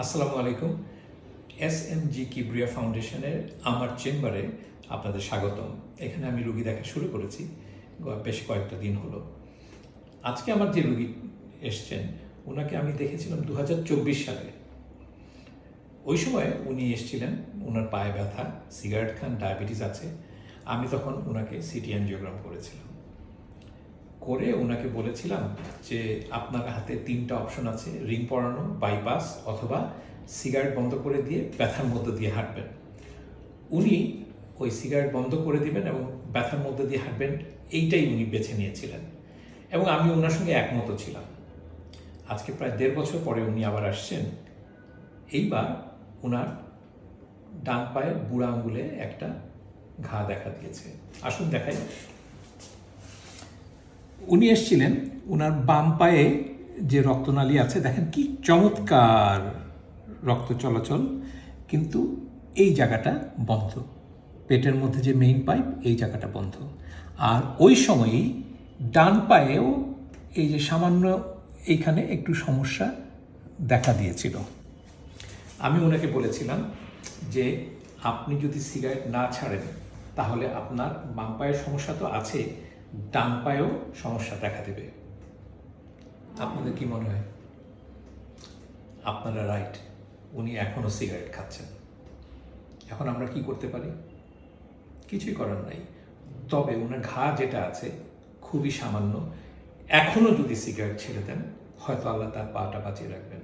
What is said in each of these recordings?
আসসালামু আলাইকুম। SMG কিবরিয়া ফাউন্ডেশনের আমার চেম্বারে আপনাদের স্বাগতম। এখানে আমি রুগী দেখা শুরু করেছি বেশ কয়েকটা দিন হলো। আজকে আমার যে রুগী এসছেন ওনাকে আমি দেখেছিলাম 2024 সালে। ওই সময় উনি এসেছিলেন, ওনার পায়ে ব্যথা, সিগারেট খান, ডায়াবেটিস আছে। আমি তখন ওনাকে সিটি অ্যানজিওগ্রাম করেছিলাম, করে ওনাকে বলেছিলাম যে আপনার হাতে 3টা অপশন আছে, রিং পরানো, বাইপাস অথবা সিগারেট বন্ধ করে দিয়ে ব্যথার মধ্যে দিয়ে হাঁটবেন। উনি ওই সিগারেট বন্ধ করে দিবেন এবং ব্যথার মধ্যে দিয়ে হাঁটবেন, এইটাই উনি বেছে নিয়েছিলেন এবং আমি ওনার সঙ্গে একমত ছিলাম। আজকে প্রায় 1.5 বছর পরে উনি আবার আসছেন। এইবার ওনার ডান পায়ের বুড়া আঙ্গুলে একটা ঘা দেখা দিয়েছে। আসুন দেখাই। উনি এসেছিলেন, ওনার বাম পায়ে যে রক্তনালী আছে দেখেন কি চমৎকার রক্ত চলাচল, কিন্তু এই জায়গাটা বন্ধ, পেটের মধ্যে যে মেইন পাইপ এই জায়গাটা বন্ধ। আর ওই সময়ই ডান পায়েও এই যে সামান্য এইখানে একটু সমস্যা দেখা দিয়েছিল। আমি ওনাকে বলেছিলাম যে আপনি যদি সিগারেট না ছাড়েন তাহলে আপনার বাম পায়ের সমস্যা তো আছে, ডান পায়েও সমস্যা দেখা দেবে। আপনাদের কি মনে হয়? আপনারা রাইট, উনি এখনও সিগারেট খাচ্ছেন। এখন আমরা কি করতে পারি? কিছুই করার নাই। তবে ওনার ঘা যেটা আছে খুবই সামান্য, এখনও যদি সিগারেট ছেড়ে দেন হয়তো আল্লাহ তার পাটা বাঁচিয়ে রাখবেন।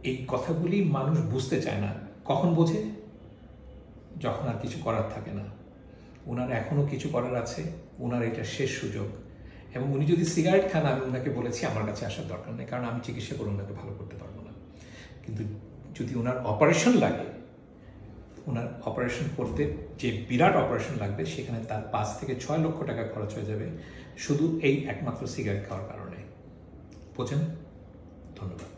এই কথাগুলি মানুষ বুঝতে চায় না। কখন বোঝে? যখন আর কিছু করার থাকে না। ওনার এখনও কিছু করার আছে, ওনার এটা শেষ সুযোগ। এবং উনি যদি সিগারেট খান, আমি ওনাকে বলেছি আমার কাছে আসার দরকার নেই, কারণ আমি চিকিৎসা করে ওনাকে ভালো করতে পারবো না। কিন্তু যদি ওনার অপারেশন লাগে, ওনার অপারেশন করতে যে বিরাট অপারেশন লাগবে, সেখানে তার 5 থেকে 6 লক্ষ টাকা খরচ হয়ে যাবে শুধু এই একমাত্র সিগারেট খাওয়ার কারণে। বোঝেন? ধন্যবাদ।